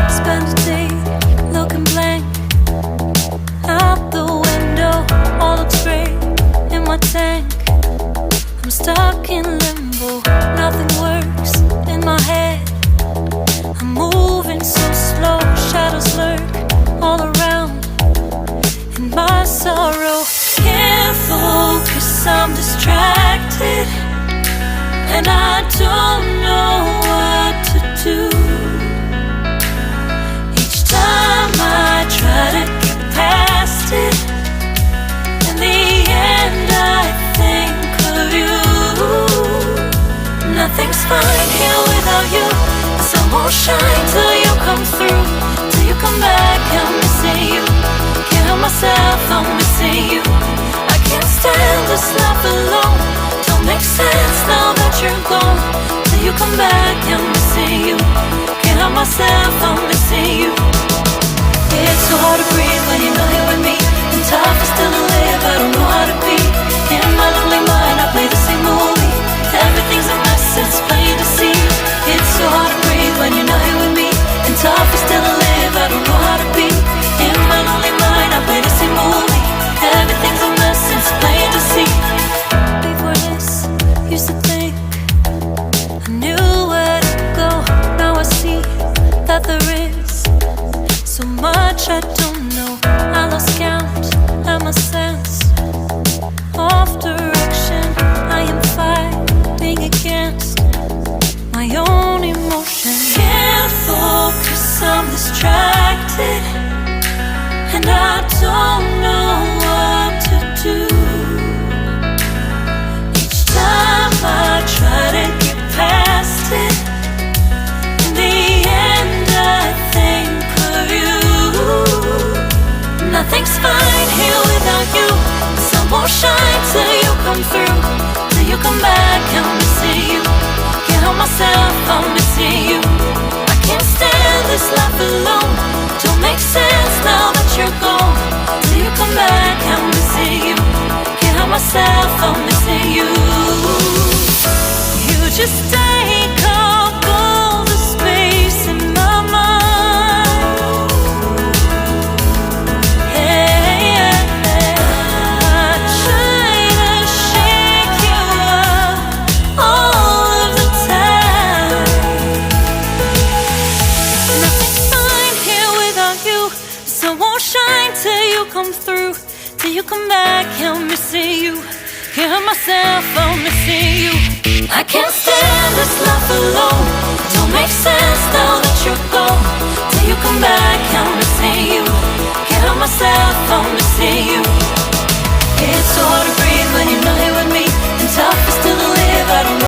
Spend a day looking blank out the window, all looks great in my tank. I'm stuck in limbo, nothing works in my head. I'm moving so slow, shadows lurk all around. In my sorrow, can't focus, I'm distracted, and I don't know what to do. Each time I try to get past it, in the end I think of you. Nothing's fine here without you. The sun won't shine till you come through, till you come back. I'm missing you. Can't help myself, I'm missing you. I can't stand this life alone. Don't make sense now that you're gone. Till you come back, I'm missing you. Can't help myself, I'm missing you. It's so hard to breathe when you're not here with me, and tough is still to live, I don't know how to be. In my lonely mind I play the same movie. Everything's a mess, it's plain to see. It's so hard to breathe when you're not here with me, and tough is still to live, I don't know how to be. In my lonely mind I play the same movie. Everything's a mess, it's plain to see. Before this, used to think I knew where to go. Now I see that there is so much I don't know. I lost count at my sense of direction. I am fighting against my own emotion. Can't focus, I'm distracted, and I don't know what to do. Each time I try to get past it, in the end I think of you. Nothing's fine here without you. The sun won't shine till you come through, till you come back. I'm missing you. Can't help myself, I'm missing you. I can't stand this life alone. Don't make sense now that you're gone. Till you come back, I'm missing you. Can't help myself, I'm missing you. You just take up all the space in my mind. Hey, I try to shake you up all of the time. Nothing's fine here without you. The sun won't shine till you come through, till you come back. I'm missing you. Can't help myself, I'm missing you. I can't stand this life alone. Don't make sense now that you're gone. Till you come back, I'm missing you. Can't help myself, I'm missing you. It's so hard